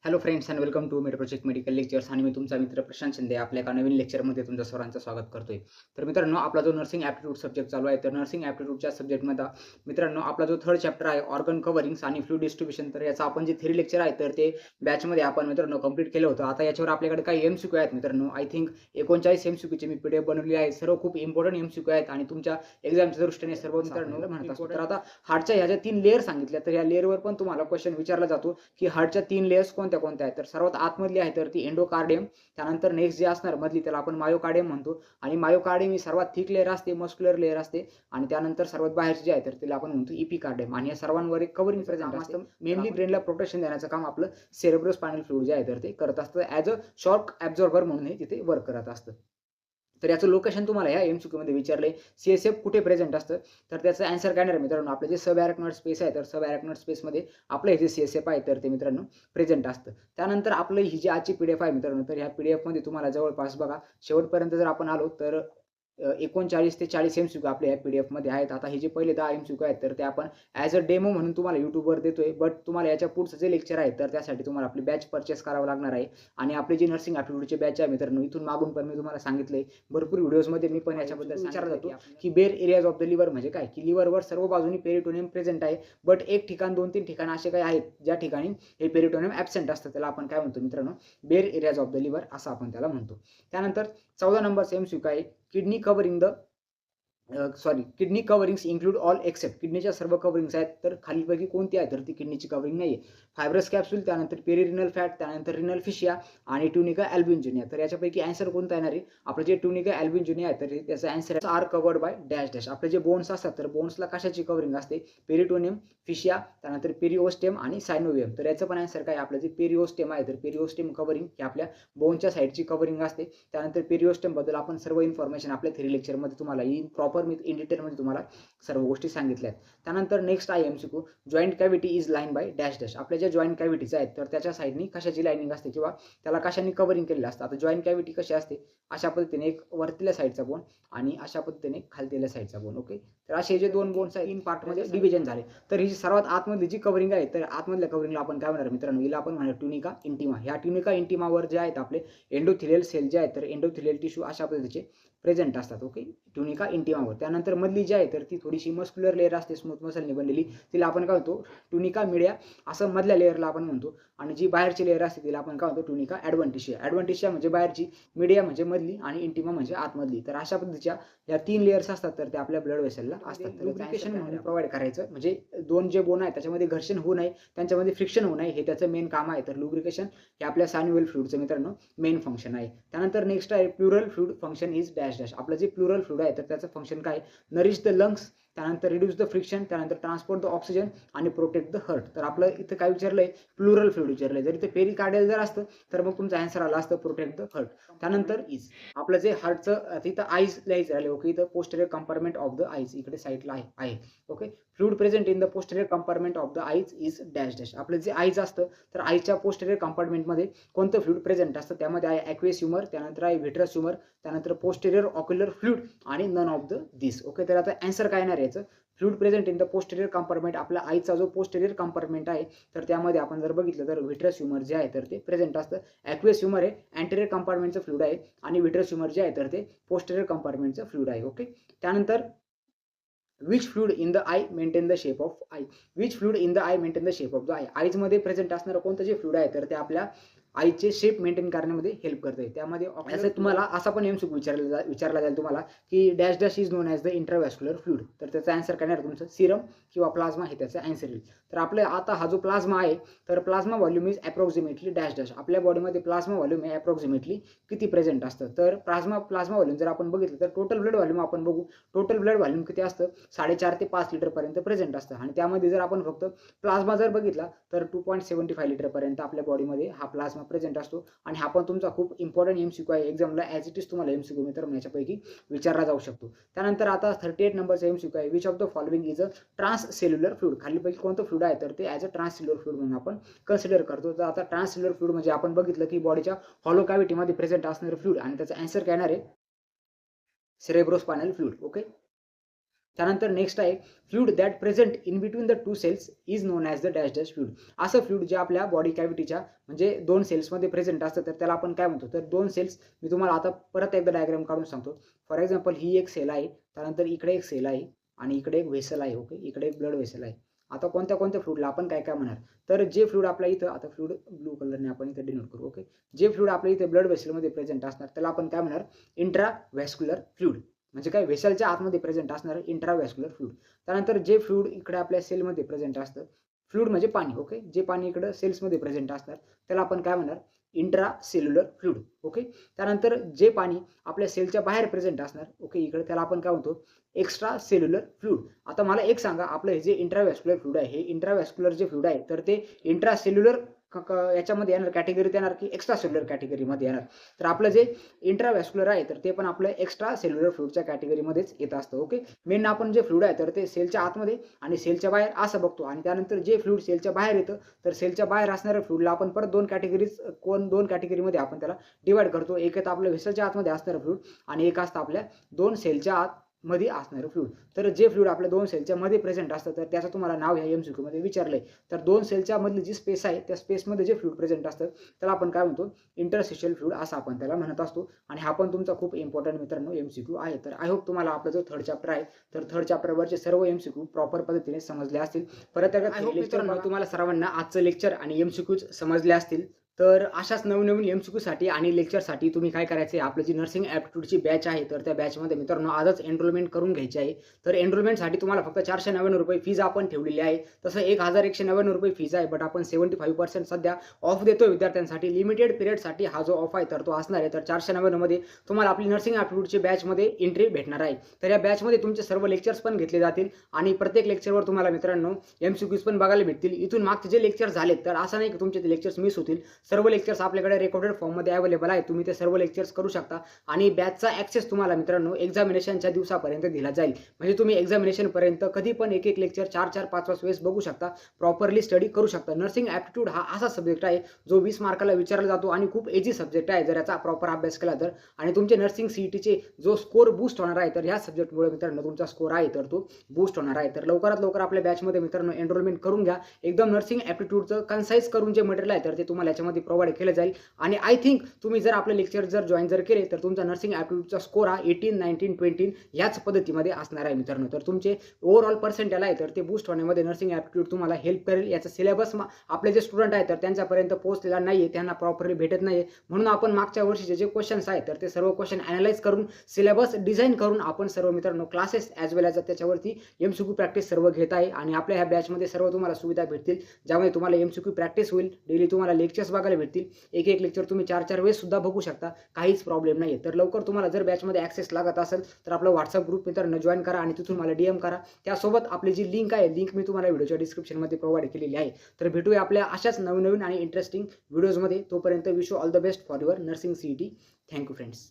Hello friends and welcome to med project medical lectures आणि मी तुमचा मित्र प्रशांत शिंदे आपल्या एका नवीन लेक्चरमध्ये तुमच्या सर्वांचं स्वागत करतोय. तर मित्रांनो, आपला जो नर्सिंग ॲप्टिट्यूड सब्जेक्ट चालू आहे, तर नर्सिंग ॲप्टिट्यूडच्या सब्जेक्टमध्ये मित्रांनो आपला जो थर्ड चॅप्टर आहे ऑर्गन कव्हरिंग्स आणि फ्लूइड डिस्ट्रिब्युशन, तर याचा आपण जे थेरी लेक्चर आहे तर ते बॅचमध्ये आपण मित्रांनो कंप्लीट केलं होतं. आता याच्यावर आपल्याकडे काही एमसीक्यू आहेत मित्रांनो. आय थिंक 39 एमसीक्यूची मी पीडीएफ बनवली आहे. सर्व खूप इम्पॉर्टंट एमसीक्यू आहेत आणि तुमच्या एक्झामच्या दृष्टीने सर्व मित्रांनो म्हणत असतो. तर आता हार्टच्या ह्या ज्या 3 लेयर सांगितल्या, तर या लेयरवर पण तुम्हाला क्वेश्चन विचारला जातो की हार्टच्या 3 लेयर्स कोणत्या-कोणत्या आहेत. तर सर्वात आतमधली आहे तर ती एंडोकार्डियम. त्यानंतर नेक्स्ट जे असणार मधली त्याला आपण मायोकार्डियम म्हणतो आणि मायोकार्डियम ही सर्वात थिक लेयर असते, मस्क्युलर लेयर असते आणि त्यानंतर सर्वात बाहेरची जी आहे तर तिला आपण म्हणतो इपिकार्डियम आणि या सर्वांवर एक कव्हरिंग प्रेझेंट असतं. मेनली ब्रेनला प्रोटेक्शन देण्याचं काम आपलं सेरेब्रोस्पायनल फ्लुइड जे आहे तर ते करत असतं. ॲज अ शॉक ॲब्झॉर्बर म्हणून हे तिथे वर्क करत असतं. तर याचं लोकेशन तुम्हाला या एमसीक्यूमध्ये विचारलंय. सीएसएफ कुठे प्रेझेंट असतं? तर त्याचं आन्सर काय येणार मित्रांनो, आपलं जे सब अॅरेक्नॉइड स्पेस आहे, तर सब अॅरेक्नॉइड स्पेसमध्ये आपलं हे जे सीएसएफ आहे तर ते मित्रांनो प्रेझेंट असतं. त्यानंतर आपलं ही जी आजची पीडीएफ आहे मित्रांनो, तर ह्या पीडीएफमध्ये तुम्हाला जवळपास बघा शेवटपर्यंत जर आपण आलो तर 39 ते 40 एमसीक्यू आपल्या या पीडीएफमध्ये आहेत. आता हे जे पहिले 10 एमसीक्यू आहेत तर ते आपण ॲज अ डेमो म्हणून तुम्हाला YouTubeवर देतोय. बट तुम्हाला याच्या पुढचं जे लेक्चर आहे तर त्यासाठी तुम्हाला आपली बॅच पर्चेस करावं लागणार आहे आणि आपली जी नर्सिंग ॲप्टिट्यूडची बॅच आहे मित्रांनो, इथून मागून पण मी तुम्हाला सांगितलंय. भरपूर व्हिडिओजमध्ये मी पण याच्याबद्दल विचारला जातो की बेर एरियाज ऑफ द लिव्हर म्हणजे काय, की लिव्हरवर सर्व बाजूनी पेरिटोनियम प्रेझेंट आहे. बट एक ठिकाण 2-3 ठिकाण असे काही आहेत ज्या ठिकाणी हे पेरिटोनियम ॲब्सेंट असतं. त्याला आपण काय म्हणतो मित्रांनो, bare areas of the liver असं आपण त्याला म्हणतो. त्यानंतर 14 नंबरचा एमसीक्यू आहे kidney covering the kidney coverings include all except. किडनीच्या सर्व कव्हरिंग्स आहेत तर खालीलपैकी कोणती आहे तर ती किडनीची कव्हरिंग नाहीये. फायब्रस कॅप्सूल, त्यानंतर पेरिरिनल फॅट, त्यानंतर रिनल फिशिया आणि ट्युनिका अल्ब्युजिनिया. तर याच्यापैकी आन्सर कोणता येणार आहे? आपलं जे ट्युनिका अल्ब्युजिनिया आहे तर त्याचा answer are covered by dash dash. आपले जे बोन्स असतात तर बोन्सला कशाची कव्हरिंग असते? पेरिटोनियम, फिशिया, त्यानंतर पेरिओस्टेम आणि सायनोवियम. तर याचं पण आन्सर काय? आपलं जे पेरिओस्टेम आहे तर पेरिओस्टेम कव्हरिंग ही आपल्या बोनच्या साईडची कव्हरिंग असते. त्यानंतर पेरिओस्टेम बद्दल आपण सर्व इन्फॉर्मेशन आपल्या थेरी लेक्चरमध्ये तुम्हाला प्रॉपर मी इन डिटेलमध्ये तुम्हाला सर्व गोष्टी सांगितल्या आहेत. त्यानंतर नेक्स्ट आहे MCQ, joint cavity is line by dash dash. आपल्या ज्या जॉइंट कॅव्हिटीज आहेत तर त्याच्या साईडनी कशाची लाईनिंग असते किंवा त्याला कशाने कव्हरिंग केलेलं असतं. आता जॉइंट कॅव्हिटी कशी असते? अशा पद्धतीने एक वरतील्या साईडचा बोन आणि अशा पद्धतीने खालतील्या साईडचा बोन. ओके, तर असे जे दोन बोन्स आहेत 3 पार्टमध्ये डिव्हिजन झाले. तर ही सर्वात आतमधली जी कव्हरिंग आहे तर आतमधल्या कव्हरिंगला आपण काय म्हणणार मित्रांनो, हिला आपण म्हणणार ट्युनिका इंटिमा. ह्या ट्युनिका इंटिमावर जे आहेत आपले एंडोथिलियल सेल जे आहेत तर एंडोथिलियल टिश्यू अशा पद्धतीचे प्रेझेंट असतात. ओके, ट्युनिका इंटिमावर. त्यानंतर मधली जी आहे तर ती थोडीशी मस्क्युलर लेयर असते, स्मूथ मसलने बनलेली, तिला आपण काय म्हणतो? ट्युनिका मीडिया असं मधल्या लेयरला आपण म्हणतो. आणि जी बाहेरची लेयर असते तिला आपण काय म्हणतो? ट्युनिका ॲडव्हेंटिशिया. ॲडव्हेंटिशिया म्हणजे बाहेरची, मीडिया म्हणजे मधली आणि इंटिमा म्हणजे आतमधली. तर अशा पद्धतीच्या या 3 लेयर्स असतात तर ते आपल्या ब्लड वेसलला असतात. लुब्रिकेशन म्हणून प्रोव्हाइड करायचं म्हणजे 2 जे बोन आहेत त्याच्यामध्ये घर्षण होऊ नये, त्यांच्यामध्ये फ्रिक्शन होऊ नये, हे त्याचं मेन काम आहे. तर लुब्रिकेशन हे आपल्या सायनोव्हियल फ्लुइडचं मित्रांनो मेन फंक्शन आहे. त्यानंतर नेक्स्ट आहे plural fluid function is dash dash. आपलं जे प्लुरल फ्लुइड आहे तर त्याचं फंक्शन काय? नरिश द लंग्स, त्यानंतर रिड्यूस द फ्रिक्शन, त्यानंतर ट्रान्सपोर्ट द ऑक्सिजन आणि प्रोटेक्ट द हार्ट. तर आपलं इथं काय विचारलंय? Plural fluid विचारलंय. जर इथे पेरिकार्डियल जर असतं तर मग तुमचा आन्सर आला असतं प्रोटेक्ट द हार्ट. त्यानंतर इज आपलं जे हार्टचं तिथं आईज लिहायचं राहिले. ओके, इथं posterior compartment of the eyes इकडे साईडला आहे. Okay, fluid present in the posterior compartment of the eyes is dash dash. आपलं जे आईज असतं तर आईच्या पोस्टेरियर कंपार्टमेंटमध्ये कोणतं फ्लुइड प्रेझेंट असतं? त्यामध्ये आहे ॲक्वेस ह्युमर, त्यानंतर आहे व्हिट्रस ह्युमर, त्यानंतर पोस्टेरियर ऑक्युलर फ्लुइड आणि none of the this. Okay, तर आता आन्सर काय येणार याचं? Fluid present in the posterior compartment. आपला आईचा जो पोस्टेरियर कंपार्टमेंट आहे तर त्यामध्ये आपण जर बघितलं तर व्हिट्रस ह्युमर जे आहे तर ते प्रेझेंट असतं. ॲक्वेस ह्युमर आहे अँटेरियर कंपार्टमेंटचं फ्लुइड आहे आणि व्हिट्रस ह्युमर जे आहे तर ते पोस्टेरियर कंपार्टमेंटचं फ्लुइड आहे. ओके, त्यानंतर which fluid in the eye maintain the shape of eye. Which fluid in the eye maintain the shape of the eye. आईजमध्ये प्रेझेंट असणारं कोणतं जे फ्लुइड आहे तर ते आपल्या आईचे शेप मेंटेन करण्यामध्ये हेल्प करते. त्यामध्ये असं तुम्हाला असा पण एमसीक्यू विचारला जाईल तुम्हाला की dash dash is known as the intravascular fluid. तर त्याचा आन्सर काय येणार तुमचं? सिरम किंवा प्लाझ्मा हे त्याचा आन्सर येईल. तर आपलं आता हा जो प्लाझ्मा आहे तर plasma volume is approximately dash dash. आपल्या बॉडीमध्ये प्लाझ्मा व्हॉल्यूम हे अप्रॉक्सिमेटली किती प्रेझेंट असतं? तर प्लाझ्मा व्हॉल्यूम जर आपण बघितलं तर टोटल ब्लड व्हॉल्यूम आपण बघू. टोटल ब्लड व्हॉल्यूम किती असतं? 4.5 ते 5 लिटरपर्यंत प्रेझेंट असतं आणि त्यामध्ये जर आपण फक्त प्लाझ्मा जर बघितला तर 2.75 लिटरपर्यंत आपल्या बॉडीमध्ये हा प्लाझ्मा प्रेझेंट असतो. आणि हा पण तुमचा खूप इम्पॉर्टंट एमसीक्यू आहे. एक्झामला ॲज इट इज तुम्हाला एमसीक्यू मित्रांनो याच्यापैकी विचारला जाऊ शकतो. त्यानंतर आता 38 नंबरचा एमसीक्यू आहे, which of the following is a transcellular fluid. खालीपैकी कोणतं फ्लुइड आहे तर ते ॲज अ ट्रान्ससेल्युलर फ्लुइड म्हणून आपण कन्सिडर करतो. तर आता ट्रान्ससेल्युलर फ्लुइड म्हणजे आपण बघितलं की बॉडीच्या हॉलो कॅव्हिटीमध्ये प्रेझेंट असणारं फ्लुइड आणि त्याचा आन्सर काय येणार आहे? Cerebrospinal fluid. ओके, त्यानंतर नेक्स्ट आहे fluid that present in between the two cells is known as the dash dash fluid. असं फ्लुइड जे आपल्या बॉडी कॅव्हिटीच्या म्हणजे 2 सेल्समध्ये प्रेझेंट असतं तर त्याला आपण काय म्हणतो, तर 2 सेल्स मी तुम्हाला आता परत एकदा डायग्राम काढून सांगतो. फॉर एक्झाम्पल ही एक सेल आहे, त्यानंतर इकडे एक सेल आहे आणि इकडे एक व्हेसल आहे. ओके, इकडे एक ब्लड व्हेसल आहे. आता कोणत्या फ्लुइडला आपण काय काय म्हणणार, तर जे फ्लुइड आपल्या इथं, आता फ्लुइड ब्लू कलरने आपण इथं डिनोट करू. ओके, जे फ्लुइड आपल्या इथे ब्लड व्हेसलमध्ये प्रेझेंट असणार त्याला आपण काय म्हणणार, इंट्राव्हॅस्क्युलर फ्लुइड. म्हणजे काय, व्हेसलच्या आतमध्ये प्रेझेंट असणार इंट्राव्हॅस्क्युलर फ्लुइड. त्यानंतर जे फ्लुइड इकडे आपल्या सेलमध्ये प्रेझेंट असतं, फ्लुइड म्हणजे पाणी. ओके, जे पाणी इकडे सेल्समध्ये प्रेझेंट असणार त्याला आपण काय म्हणणार, इंट्रासेल्युलर फ्लुइड. ओके, त्यानंतर जे पाणी आपल्या सेलच्या बाहेर प्रेझेंट असणार, ओके, इकडे त्याला आपण काय म्हणतो, एक्स्ट्रा सेल्युलर फ्लुइड. आता मला एक सांगा, आपलं हे जे इंट्राव्हॅस्क्युलर फ्लुइड आहे, हे इंट्राव्हॅस्क्युलर जे फ्लुइड आहे तर ते इंट्रासेल्युलर याच्यामध्ये येणार, कॅटेगरीत येणार की एक्स्ट्रा सेल्युलर कॅटेगरीमध्ये येणार. तर आपलं जे इंट्राव्हॅस्क्युलर आहे तर ते पण आपलं एक्स्ट्रा सेल्युलर फ्लुइडच्या कॅटेगरीमध्येच येत असतं. ओके, मेन आपण जे फ्लुइड आहे तर ते सेलच्या आतमध्ये आणि सेलच्या बाहेर असं बघतो. आणि त्यानंतर जे फ्लुइड सेलच्या बाहेर येतं तर सेलच्या बाहेर असणाऱ्या फ्लुइडला आपण परत दोन कॅटेगरीमध्ये आपण त्याला डिवाइड करतो. एक येतं आपलं व्हेसलच्या आतमध्ये असणारं फ्लुइड आणि एक असतं आपल्या 2 सेलच्या आतमध्ये असणारं फ्लुइड. तर जे फ्लुइड आपल्या 2 सेलच्या मध्ये प्रेझेंट असतं तर त्याचं तुम्हाला नाव ह्या MCQ मध्ये विचारलंय. तर 2 सेलच्या मधली जी स्पेस आहे त्या स्पेसमध्ये जे फ्लुइड प्रेझेंट असतं त्याला आपण काय म्हणतो, इंटरस्टिशियल फ्लुइड असं आपण त्याला म्हणत असतो. आणि हा पण तुमचा खूप इम्पॉर्टंट मित्रांनो MCQ आहे. तर आय होप तुम्हाला आपला जो 3rd चॅप्टर आहे तर 3rd चॅप्टरवरचे सर्व MCQ प्रॉपर पद्धतीने समजले असतील. परत एकदा आय होप मित्रांनो तुम्हाला सर्वांना आजचं लेक्चर आणि MCQज समजले असतील. तर अशाच नवीन MCQसाठी आणि लेक्चरसाठी तुम्ही काय करायचं आहे, आपली जी नर्सिंग ॲप्टिट्यूडची बॅच आहे तर त्या बॅचमध्ये मित्रांनो आजच एनरोलमेंट करून घ्यायची आहे. तर एनरोलमेंटसाठी तुम्हाला फक्त ₹499 फीज आपण ठेवलेली आहे. तसं ₹1199 फीज आहे, बट आपण 75% सध्या ऑफ देतोय विद्यार्थ्यांसाठी. लिमिटेड पिरियडसाठी हा जो ऑफ आहे तर तो असणार आहे. तर 499 मध्ये तुम्हाला आपली नर्सिंग ॲप्टिट्यूडची बॅचमध्ये एंट्री भेटणार आहे. तर या बॅचमध्ये तुमचे सर्व लेक्चर्स पण घेतले जातील आणि प्रत्येक लेक्चरवर तुम्हाला मित्रांनो MCQज पण बघायला भेटतील. इथून मागचे जे लेक्चर्स झालेत तर असं नाही की तुमचे ते लेक्चर्स मिस होतील. सर्व लेक्चर्स आपल्याकडे रेकॉर्डेड फॉर्ममध्ये अवेलेबल आहे. तुम्ही ते सर्व लेक्चर्स करू शकता आणि बॅचचा ॲक्सेस तुम्हाला मित्रांनो एक्झामिनेशनच्या दिवसापर्यंत दिला जाईल. म्हणजे तुम्ही एक्झामिनेशनपर्यंत कधी पण एक लेक्चर 4-4, 5-5 वेळेस बघू शकता, प्रॉपरली स्टडी करू शकता. नर्सिंग ॲप्टिट्यूड हा असा सब्जेक्ट आहे जो 20 मार्काला विचारला जातो आणि खूप इझी सब्जेक्ट आहे जर याचा प्रॉपर अभ्यास केला तर. आणि तुमचे नर्सिंग CETचे जो स्कोर बूस्ट होणार आहे तर ह्या सब्जेक्टमुळे मित्रांनो तुमचा स्कोर आहे तर तो बूस्ट होणार आहे. तर लवकरात लवकर आपल्या बॅचमध्ये मित्रांनो एनरोलमेंट करून घ्या. एकदम नर्सिंग ॲप्टिट्यूडचं कन्साइज करून जे मटेरियल आहे तर ते तुम्हाला याच्यामध्ये प्रोव्हाइड केलं जाईल. आणि आय थिंक तुम्ही जर आपले लेक्चर जॉईन केले तर तुमचा नर्सिंग ॲप्टिट्यूडचा स्कोर हा 18, 19, 20 ह्याच पद्धतीमध्ये असणार आहे मित्रांनो. तर तुमचे ओव्हरऑल पर्सेंटेज आहे तर ते बूस्ट होण्यामध्ये नर्सिंग ॲप्टिट्यूड तुम्हाला हेल्प करेल. याचा सिलेबस आपले जे स्टुडंट आहेत तर त्यांच्यापर्यंत पोहोचलेला नाहीये, त्यांना प्रॉपरली भेटत नाहीये. म्हणून आपण मागच्या वर्षीचे जे क्वेश्चन्स आहेत तर ते सर्व क्वेश्चन ॲनालाइज करून सिलेबस डिझाईन करून आपण सर्व मित्रांनो क्लासेस ॲज वेल ॲज त्याच्यावरती MCQ प्रॅक्टिस सर्व घेत आहे. आणि आपल्या ह्या बॅचमध्ये सर्व तुम्हाला सुविधा भेटतील ज्यामुळे तुम्हाला MCQ प्रॅक्टिस होईल. डेली तुम्हाला लेक्चर्स बघायला भेटतील. एक लेक्चर तुम्ही 4-4 वेळेस सुद्धा बघू शकता, काहीच प्रॉब्लेम नाही. तर लवकर तुम्हाला जर बॅचमध्ये ॲक्सेस लागत असेल तर आपला WhatsApp ग्रुप मित्रांनो जॉईन करा आणि तिथून मला DM करा. त्यासोबत आपली जी लिंक आहे, लिंक मी तुम्हाला व्हिडिओच्या डिस्क्रिप्शनमध्ये प्रोव्हाइड केलेली आहे. तर भेटूया आपल्या अशाच नवीन आणि इंटरेस्टिंग व्हिडिओजमध्ये. तोपर्यंत wish you all the best for your nursing CET. Thank you friends.